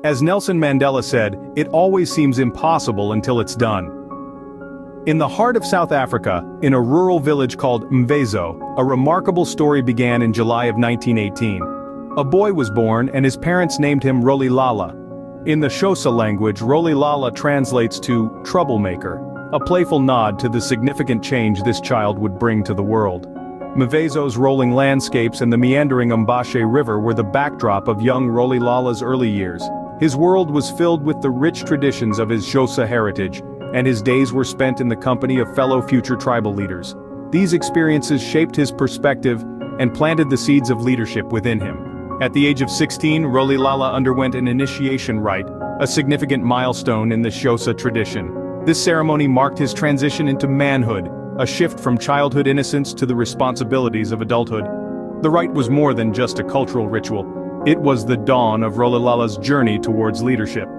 As Nelson Mandela said, it always seems impossible until it's done. In the heart of South Africa, in a rural village called Mvezo, a remarkable story began in July of 1918. A boy was born and his parents named him Rolilala. In the Xhosa language, Rolilala translates to troublemaker, a playful nod to the significant change this child would bring to the world. Mvezo's rolling landscapes and the meandering Umbashe River were the backdrop of young Rolilala's early years. His world was filled with the rich traditions of his Xhosa heritage, and his days were spent in the company of fellow future tribal leaders. These experiences shaped his perspective and planted the seeds of leadership within him. At the age of 16, Rolilala underwent an initiation rite, a significant milestone in the Xhosa tradition. This ceremony marked his transition into manhood, a shift from childhood innocence to the responsibilities of adulthood. The rite was more than just a cultural ritual. It was the dawn of Rolilala's journey towards leadership.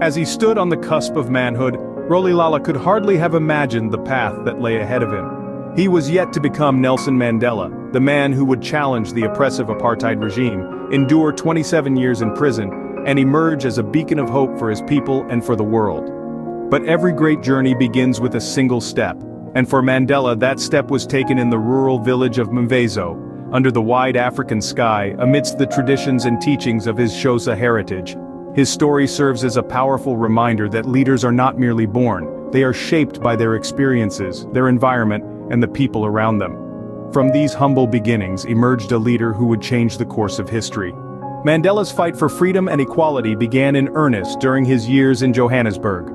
As he stood on the cusp of manhood, Rolilala could hardly have imagined the path that lay ahead of him. He was yet to become Nelson Mandela, the man who would challenge the oppressive apartheid regime, endure 27 years in prison, and emerge as a beacon of hope for his people and for the world. But every great journey begins with a single step, and for Mandela that step was taken in the rural village of Mvezo, under the wide African sky, amidst the traditions and teachings of his Xhosa heritage. His story serves as a powerful reminder that leaders are not merely born, they are shaped by their experiences, their environment, and the people around them. From these humble beginnings emerged a leader who would change the course of history. Mandela's fight for freedom and equality began in earnest during his years in Johannesburg.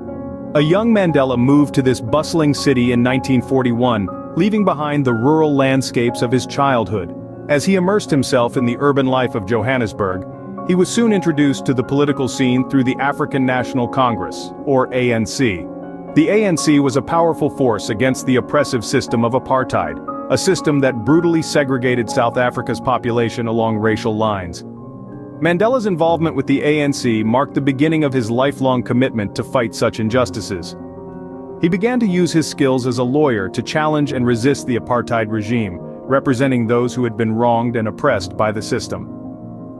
A young Mandela moved to this bustling city in 1941, leaving behind the rural landscapes of his childhood. As he immersed himself in the urban life of Johannesburg, he was soon introduced to the political scene through the African National Congress, or ANC. The ANC was a powerful force against the oppressive system of apartheid, a system that brutally segregated South Africa's population along racial lines. Mandela's involvement with the ANC marked the beginning of his lifelong commitment to fight such injustices. He began to use his skills as a lawyer to challenge and resist the apartheid regime, representing those who had been wronged and oppressed by the system.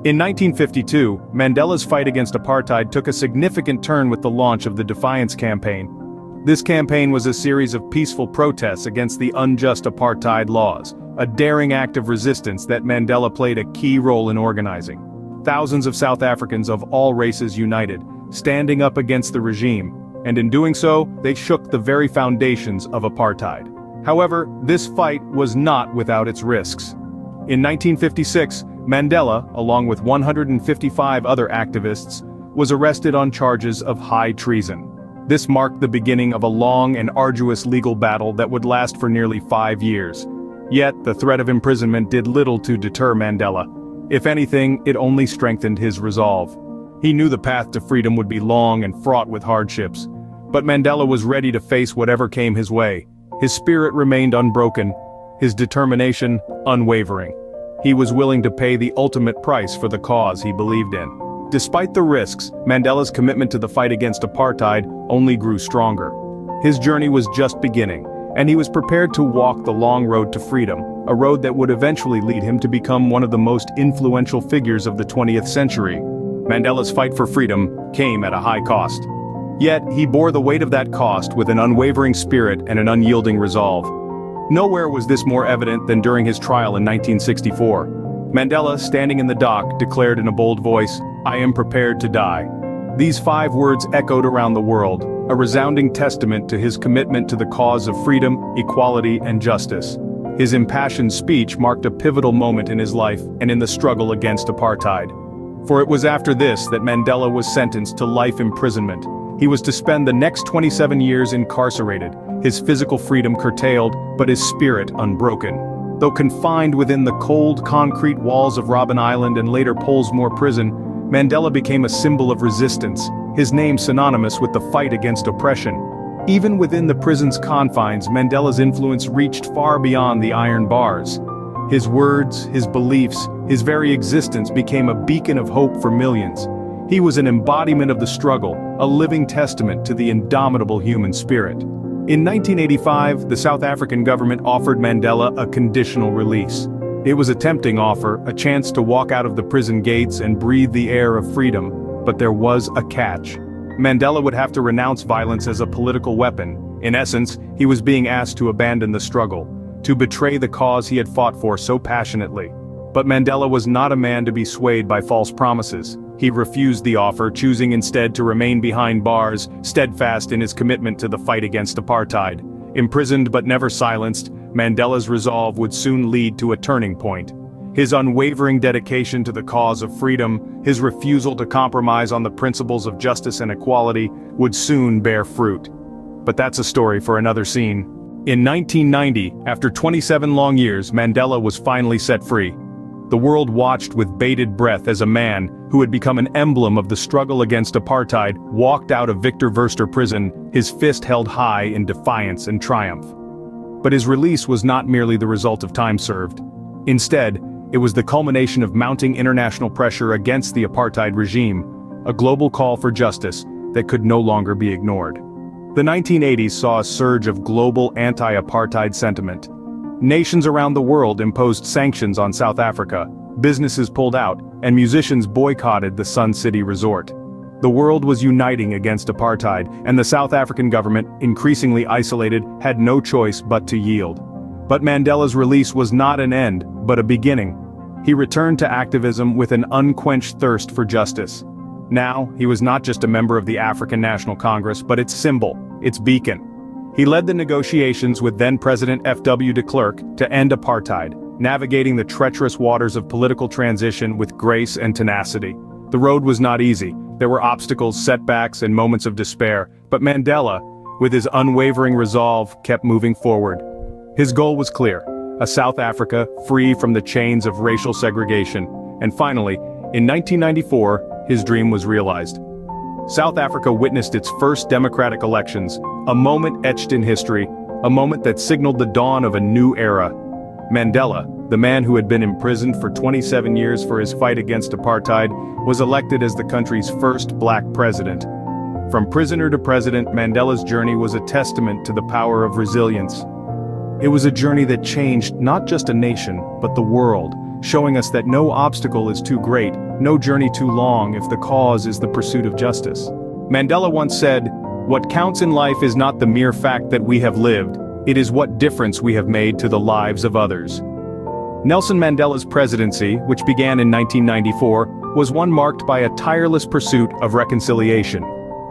In 1952, Mandela's fight against apartheid took a significant turn with the launch of the Defiance Campaign. This campaign was a series of peaceful protests against the unjust apartheid laws, a daring act of resistance that Mandela played a key role in organizing. Thousands of South Africans of all races united, standing up against the regime, and in doing so, they shook the very foundations of apartheid. However, this fight was not without its risks. In 1956, Mandela, along with 155 other activists, was arrested on charges of high treason. This marked the beginning of a long and arduous legal battle that would last for nearly 5 years. Yet, the threat of imprisonment did little to deter Mandela. If anything, it only strengthened his resolve. He knew the path to freedom would be long and fraught with hardships. But Mandela was ready to face whatever came his way. His spirit remained unbroken, his determination unwavering. He was willing to pay the ultimate price for the cause he believed in. Despite the risks, Mandela's commitment to the fight against apartheid only grew stronger. His journey was just beginning, and he was prepared to walk the long road to freedom, a road that would eventually lead him to become one of the most influential figures of the 20th century. Mandela's fight for freedom came at a high cost. Yet, he bore the weight of that cost with an unwavering spirit and an unyielding resolve. Nowhere was this more evident than during his trial in 1964. Mandela, standing in the dock, declared in a bold voice, "I am prepared to die." These 5 words echoed around the world, a resounding testament to his commitment to the cause of freedom, equality, and justice. His impassioned speech marked a pivotal moment in his life and in the struggle against apartheid. For it was after this that Mandela was sentenced to life imprisonment. He was to spend the next 27 years incarcerated, his physical freedom curtailed, but his spirit unbroken. Though confined within the cold concrete walls of Robben Island and later Pollsmoor prison, Mandela became a symbol of resistance, his name synonymous with the fight against oppression. Even within the prison's confines, Mandela's influence reached far beyond the iron bars. His words, his beliefs, his very existence became a beacon of hope for millions. He was an embodiment of the struggle, a living testament to the indomitable human spirit. In 1985, the South African government offered Mandela a conditional release. It was a tempting offer, a chance to walk out of the prison gates and breathe the air of freedom. But there was a catch. Mandela would have to renounce violence as a political weapon. In essence, he was being asked to abandon the struggle, to betray the cause he had fought for so passionately. But Mandela was not a man to be swayed by false promises. He refused the offer, choosing instead to remain behind bars, steadfast in his commitment to the fight against apartheid. Imprisoned but never silenced, Mandela's resolve would soon lead to a turning point. His unwavering dedication to the cause of freedom, his refusal to compromise on the principles of justice and equality, would soon bear fruit. But that's a story for another scene. In 1990, after 27 long years, Mandela was finally set free. The world watched with bated breath as a man, who had become an emblem of the struggle against apartheid, walked out of Victor Verster prison, his fist held high in defiance and triumph. But his release was not merely the result of time served. Instead, it was the culmination of mounting international pressure against the apartheid regime, a global call for justice that could no longer be ignored. The 1980s saw a surge of global anti-apartheid sentiment. Nations around the world imposed sanctions on South Africa, businesses pulled out, and musicians boycotted the Sun City resort. The world was uniting against apartheid, and the South African government, increasingly isolated, had no choice but to yield. But Mandela's release was not an end, but a beginning. He returned to activism with an unquenched thirst for justice. Now, he was not just a member of the African National Congress, but its symbol, its beacon. He led the negotiations with then-President F.W. de Klerk to end apartheid, navigating the treacherous waters of political transition with grace and tenacity. The road was not easy. There were obstacles, setbacks, and moments of despair, but Mandela, with his unwavering resolve, kept moving forward. His goal was clear: a South Africa free from the chains of racial segregation. And finally, in 1994, his dream was realized. South Africa witnessed its first democratic elections, a moment etched in history, a moment that signaled the dawn of a new era. Mandela, the man who had been imprisoned for 27 years for his fight against apartheid, was elected as the country's first black president. From prisoner to president, Mandela's journey was a testament to the power of resilience. It was a journey that changed not just a nation, but the world, showing us that no obstacle is too great, no journey too long if the cause is the pursuit of justice. Mandela once said, "What counts in life is not the mere fact that we have lived, it is what difference we have made to the lives of others." Nelson Mandela's presidency, which began in 1994, was one marked by a tireless pursuit of reconciliation.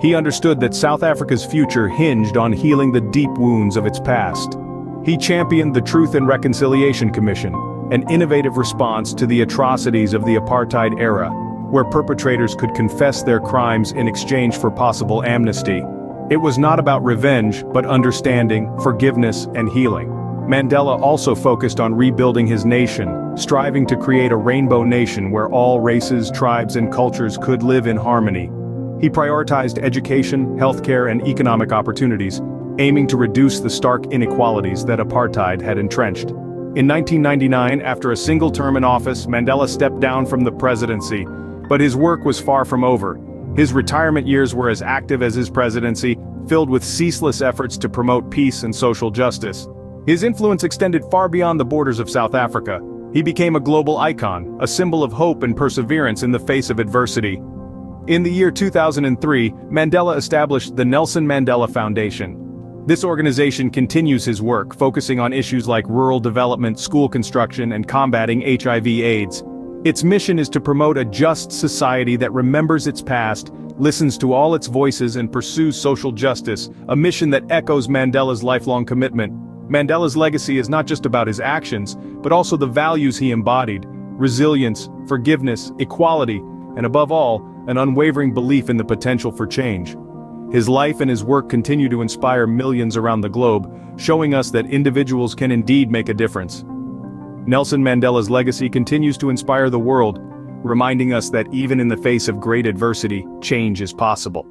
He understood that South Africa's future hinged on healing the deep wounds of its past. He championed the Truth and Reconciliation Commission, an innovative response to the atrocities of the apartheid era, where perpetrators could confess their crimes in exchange for possible amnesty. It was not about revenge, but understanding, forgiveness, and healing. Mandela also focused on rebuilding his nation, striving to create a rainbow nation where all races, tribes, and cultures could live in harmony. He prioritized education, healthcare, and economic opportunities, aiming to reduce the stark inequalities that apartheid had entrenched. In 1999, after a single term in office, Mandela stepped down from the presidency, but his work was far from over. His retirement years were as active as his presidency, filled with ceaseless efforts to promote peace and social justice. His influence extended far beyond the borders of South Africa. He became a global icon, a symbol of hope and perseverance in the face of adversity. In the year 2003, Mandela established the Nelson Mandela Foundation. This organization continues his work, focusing on issues like rural development, school construction, and combating HIV/AIDS. Its mission is to promote a just society that remembers its past, listens to all its voices, and pursues social justice, a mission that echoes Mandela's lifelong commitment. Mandela's legacy is not just about his actions, but also the values he embodied: resilience, forgiveness, equality, and above all, an unwavering belief in the potential for change. His life and his work continue to inspire millions around the globe, showing us that individuals can indeed make a difference. Nelson Mandela's legacy continues to inspire the world, reminding us that even in the face of great adversity, change is possible.